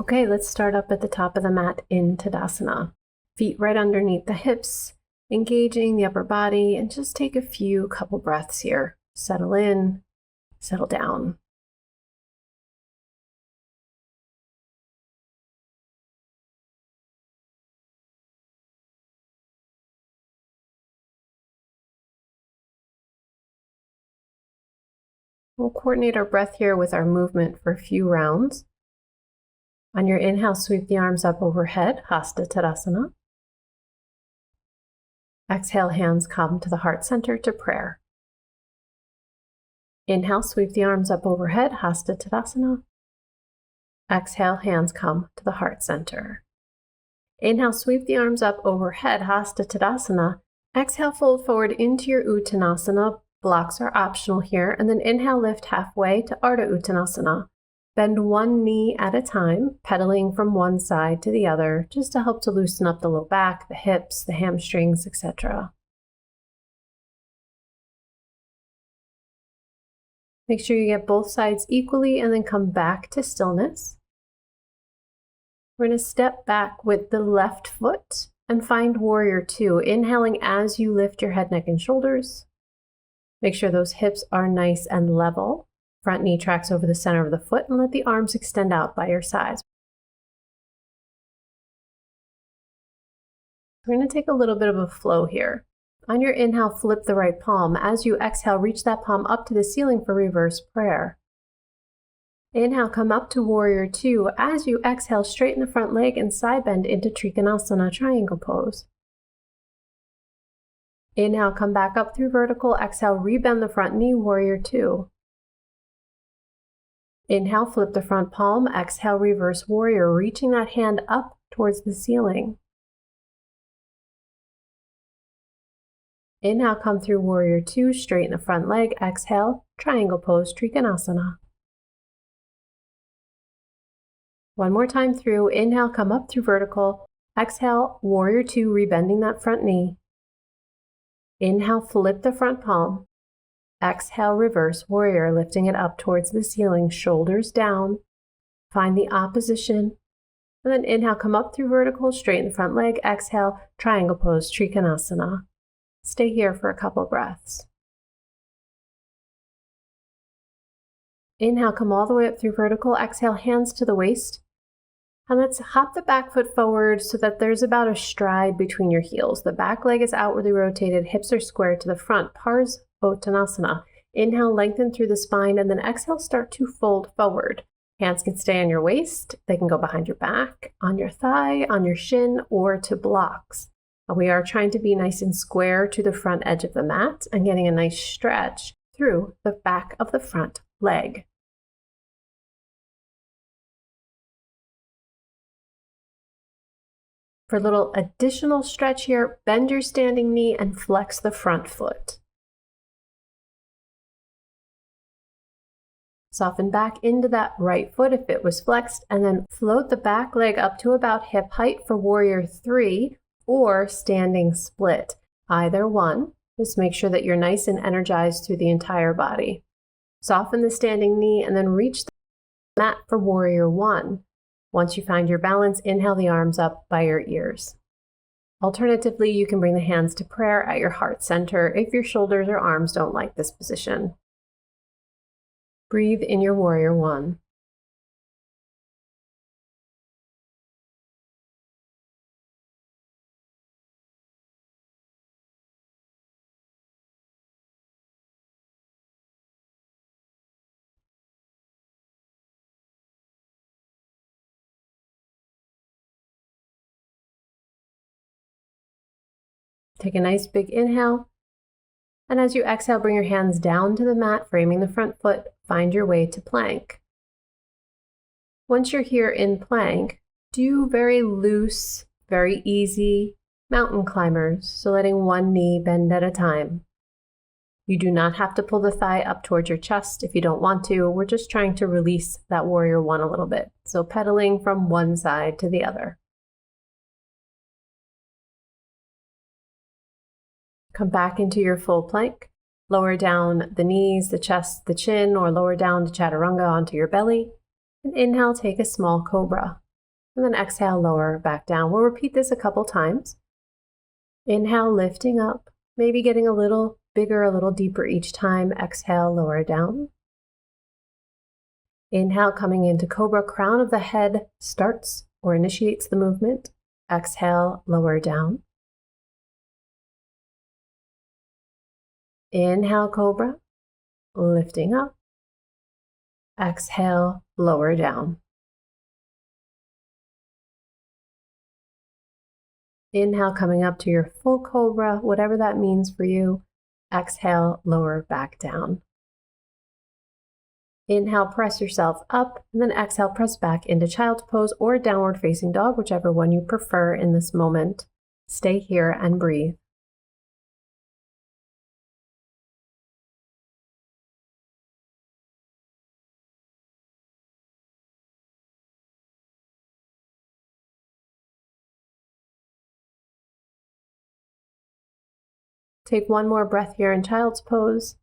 Okay, let's start up at the top of the mat in Tadasana. Feet right underneath the hips, engaging the upper body, and just take a couple breaths here. Settle in, settle down. We'll coordinate our breath here with our movement for a few rounds. On your inhale, sweep the arms up overhead, Hasta Tadasana. Exhale, hands come to the heart center to prayer. Inhale, sweep the arms up overhead, Hasta Tadasana. Exhale, hands come to the heart center. Inhale, sweep the arms up overhead, Hasta Tadasana. Exhale, fold forward into your Uttanasana. Blocks are optional here. And then inhale, lift halfway to Ardha Uttanasana. Bend one knee at a time, pedaling from one side to the other, just to help to loosen up the low back, the hips, the hamstrings, etc. Make sure you get both sides equally and then come back to stillness. We're going to step back with the left foot and find Warrior Two, inhaling as you lift your head, neck, and shoulders. Make sure those hips are nice and level. Front knee tracks over the center of the foot and let the arms extend out by your sides. We're going to take a little bit of a flow here. On your inhale, flip the right palm. As you exhale, reach that palm up to the ceiling for reverse prayer. Inhale, come up to Warrior Two. As you exhale, straighten the front leg and side bend into Trikonasana, triangle pose. Inhale, come back up through vertical. Exhale, rebend the front knee, Warrior Two. Inhale, flip the front palm. Exhale, reverse warrior, reaching that hand up towards the ceiling. Inhale, come through Warrior Two, straighten the front leg. Exhale, triangle pose, Trikonasana. One more time through. Inhale, come up through vertical. Exhale, Warrior Two, rebending that front knee. Inhale, flip the front palm. Exhale, reverse warrior, lifting it up towards the ceiling, shoulders down. Find the opposition. And then inhale, come up through vertical, straighten the front leg. Exhale, triangle pose, Trikonasana. Stay here for a couple breaths. Inhale, come all the way up through vertical. Exhale, hands to the waist. And let's hop the back foot forward so that there's about a stride between your heels. The back leg is outwardly rotated, hips are squared to the front. Parsvottanasana. Inhale, lengthen through the spine, and then exhale, start to fold forward. Hands can stay on your waist. They can go behind your back, on your thigh, on your shin, or to blocks. We are trying to be nice and square to the front edge of the mat and getting a nice stretch through the back of the front leg. For a little additional stretch here, bend your standing knee and flex the front foot. Soften back into that right foot if it was flexed, and then float the back leg up to about hip height for Warrior Three or standing split. Either one. Just make sure that you're nice and energized through the entire body. Soften the standing knee and then reach the mat for Warrior One. Once you find your balance, inhale the arms up by your ears. Alternatively, you can bring the hands to prayer at your heart center if your shoulders or arms don't like this position. Breathe in your Warrior One. Take a nice big inhale. And as you exhale, bring your hands down to the mat, framing the front foot. Find your way to plank. Once you're here in plank, do very loose, very easy mountain climbers. So letting one knee bend at a time. You do not have to pull the thigh up towards your chest if you don't want to. We're just trying to release that Warrior One a little bit. So pedaling from one side to the other. Come back into your full plank. Lower down the knees, the chest, the chin, or lower down to Chaturanga onto your belly. And inhale, take a small cobra. and then exhale, lower back down. We'll repeat this a couple times. Inhale, lifting up, maybe getting a little bigger, a little deeper each time. Exhale, lower down. Inhale, coming into cobra, crown of the head starts or initiates the movement. Exhale, lower down. Inhale, cobra, lifting up. Exhale, lower down. Inhale, coming up to your full cobra, whatever that means for you. Exhale, lower back down. Inhale, press yourself up, and then exhale, press back into child's pose or downward facing dog, whichever one you prefer in this moment. Stay here and breathe. Take one more breath here in child's pose.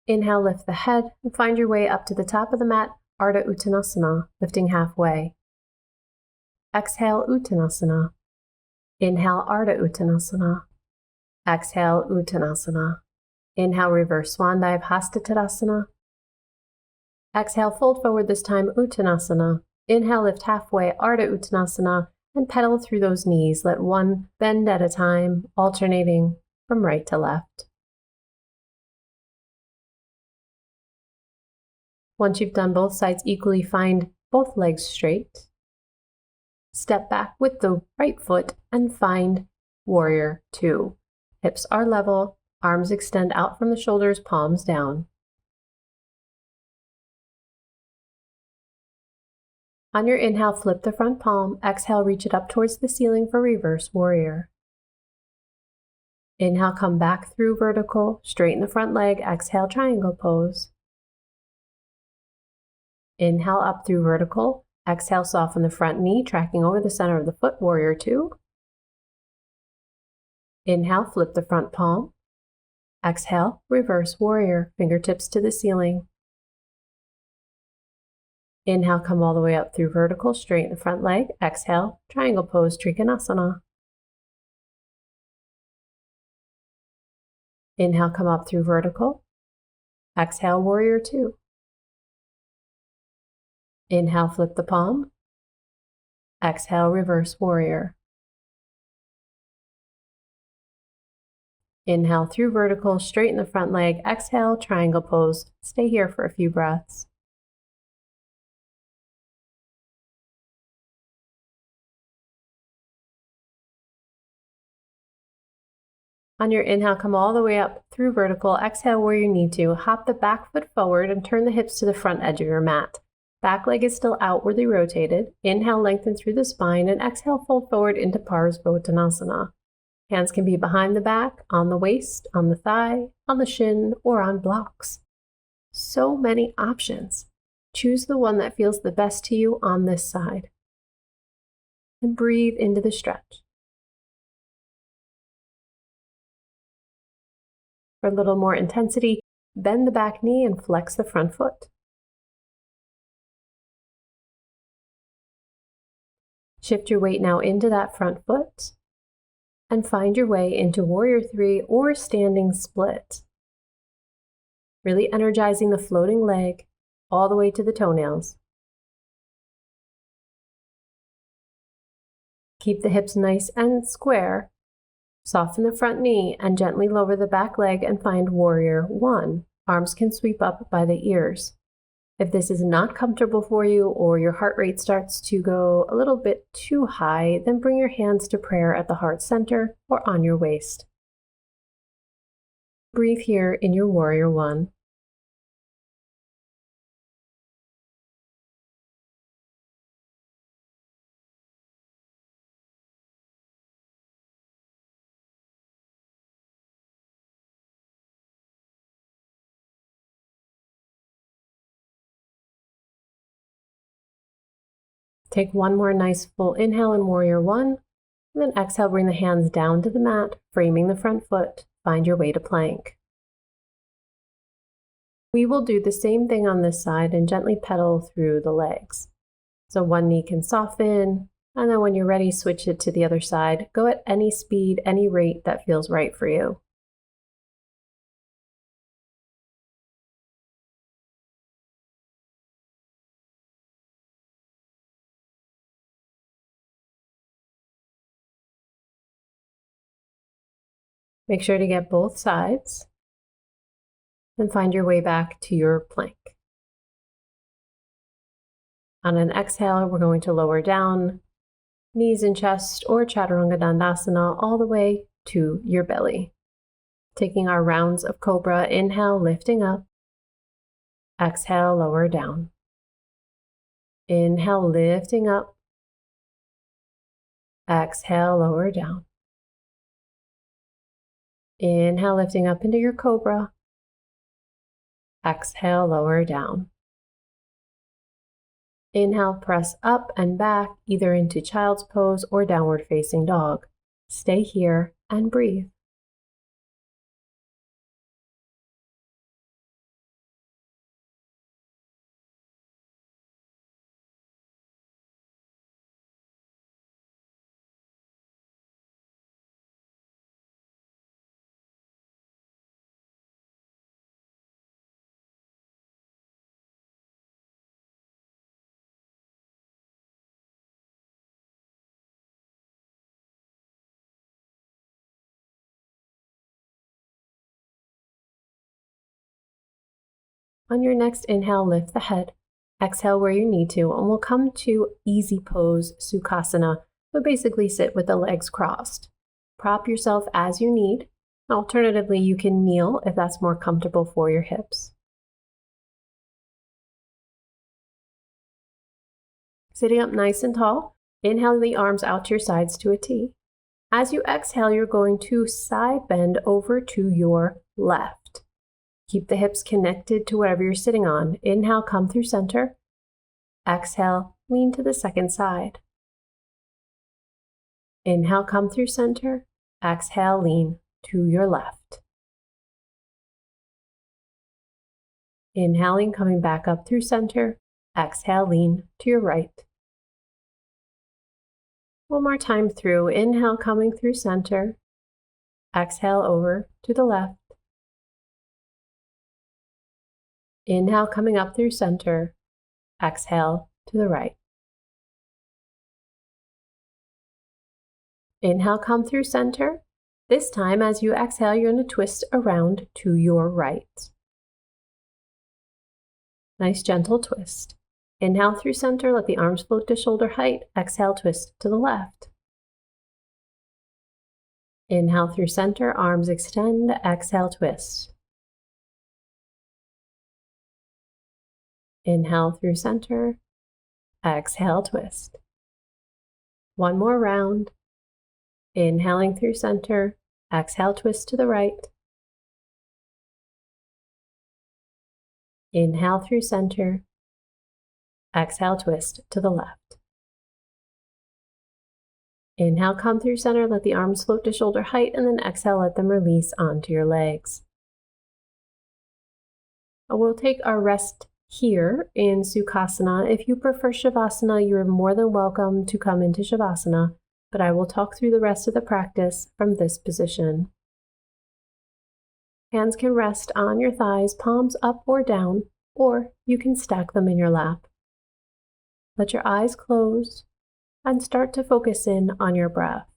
Inhale, lift the head and find your way up to the top of the mat, Ardha Uttanasana, lifting halfway. Exhale, Uttanasana. Inhale, Ardha Uttanasana. Exhale, Uttanasana. Inhale, reverse swan dive, Hasta Tadasana. Exhale, fold forward this time, Uttanasana. Inhale, lift halfway, Ardha Uttanasana, and pedal through those knees. Let one bend at a time, alternating from right to left. Once you've done both sides equally, find both legs straight. Step back with the right foot and find warrior two. Hips are level, arms extend out from the shoulders, palms down. On your inhale, flip the front palm. Exhale, reach it up towards the ceiling for reverse warrior. Inhale, come back through vertical, straighten the front leg. Exhale, triangle pose. Inhale, up through vertical. Exhale, soften the front knee, tracking over the center of the foot, warrior two. Inhale, flip the front palm. Exhale, reverse warrior, fingertips to the ceiling. Inhale, come all the way up through vertical, straighten the front leg. Exhale, triangle pose, Trikonasana. Inhale, come up through vertical. Exhale, warrior two. Inhale, flip the palm. Exhale, reverse warrior. Inhale through vertical, straighten the front leg. Exhale, triangle pose. Stay here for a few breaths. On your inhale, come all the way up through vertical. Exhale where you need to. Hop the back foot forward and turn the hips to the front edge of your mat. Back leg is still outwardly rotated. Inhale, lengthen through the spine, and exhale, fold forward into Parsvottanasana. Hands can be behind the back, on the waist, on the thigh, on the shin, or on blocks. So many options. Choose the one that feels the best to you on this side. And breathe into the stretch. For a little more intensity, bend the back knee and flex the front foot. Shift your weight now into that front foot and find your way into warrior three or standing split. Really energizing the floating leg all the way to the toenails. Keep the hips nice and square. Soften the front knee and gently lower the back leg and find warrior one. Arms can sweep up by the ears. If this is not comfortable for you or your heart rate starts to go a little bit too high, then bring your hands to prayer at the heart center or on your waist. Breathe here in your warrior one. Take one more nice full inhale in warrior one, and then exhale, bring the hands down to the mat, framing the front foot. Find your way to plank. We will do the same thing on this side and gently pedal through the legs. So one knee can soften, and then when you're ready, switch it to the other side. Go at any speed, any rate that feels right for you. Make sure to get both sides and find your way back to your plank. On an exhale, we're going to lower down, knees and chest or Chaturanga Dandasana all the way to your belly. Taking our rounds of Cobra, inhale, lifting up. Exhale, lower down. Inhale, lifting up. Exhale, lower down. Inhale, lifting up into your Cobra. Exhale, lower down. Inhale, press up and back, either into child's pose or downward facing dog. Stay here and breathe. On your next inhale, lift the head. Exhale where you need to, and we'll come to easy pose, Sukhasana. So basically sit with the legs crossed. Prop yourself as you need. Alternatively, you can kneel if that's more comfortable for your hips. Sitting up nice and tall, inhale the arms out to your sides to a T. As you exhale, you're going to side bend over to your left. Keep the hips connected to whatever you're sitting on. Inhale, come through center. Exhale, lean to the second side. Inhale, come through center. Exhale, lean to your left. Inhaling, coming back up through center. Exhale, lean to your right. One more time through. Inhale, coming through center. Exhale, over to the left. Inhale, coming up through center. Exhale to the right. Inhale, come through center. This time, as you exhale, you're going to twist around to your right. Nice gentle twist. Inhale through center, let the arms float to shoulder height. Exhale, twist to the left. Inhale through center, arms extend. Exhale, twist. Inhale through center. Exhale, twist. One more round. Inhaling through center. Exhale, twist to the right. Inhale through center. Exhale, twist to the left. Inhale, come through center, let the arms float to shoulder height, and then exhale, let them release onto your legs. We'll take our rest here in Sukhasana. If you prefer Shavasana, you're more than welcome to come into Shavasana, but I will talk through the rest of the practice from this position. Hands can rest on your thighs, palms up or down, or you can stack them in your lap. Let your eyes close and start to focus in on your breath.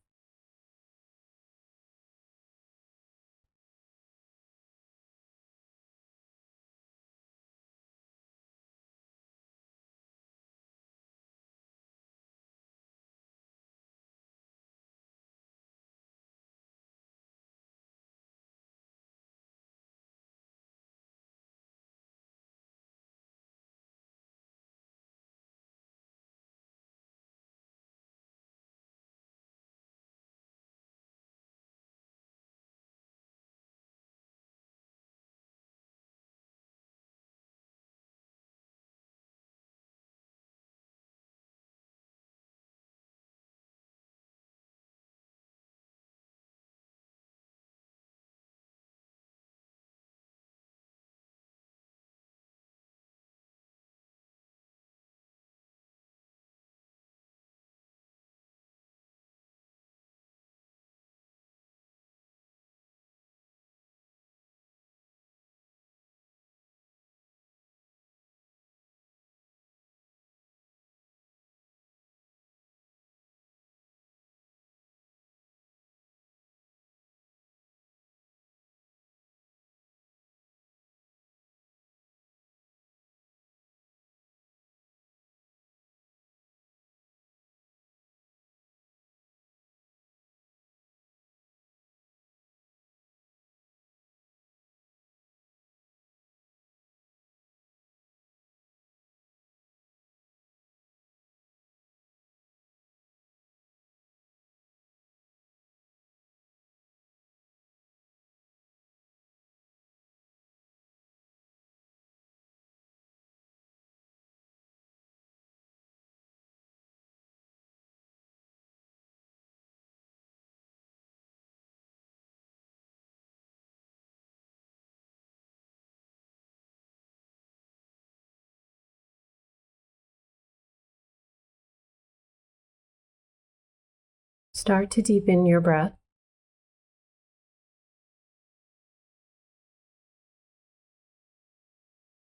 Start to deepen your breath.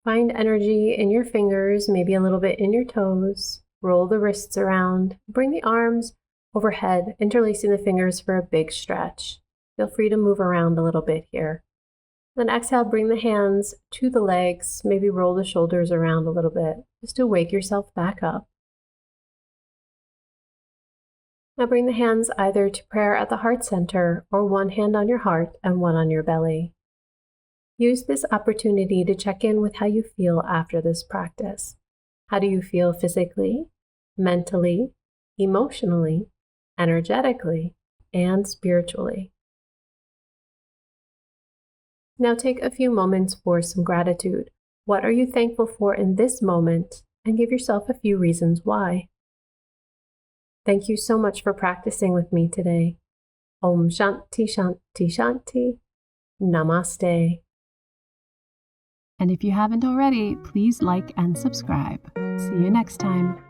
Find energy in your fingers, maybe a little bit in your toes. Roll the wrists around. Bring the arms overhead, interlacing the fingers for a big stretch. Feel free to move around a little bit here. Then exhale, bring the hands to the legs, maybe roll the shoulders around a little bit, just to wake yourself back up. Now bring the hands either to prayer at the heart center or one hand on your heart and one on your belly. Use this opportunity to check in with how you feel after this practice. How do you feel physically, mentally, emotionally, energetically, and spiritually? Now take a few moments for some gratitude. What are you thankful for in this moment? And give yourself a few reasons why. Thank you so much for practicing with me today. Om Shanti Shanti Shanti. Namaste. And if you haven't already, please like and subscribe. See you next time.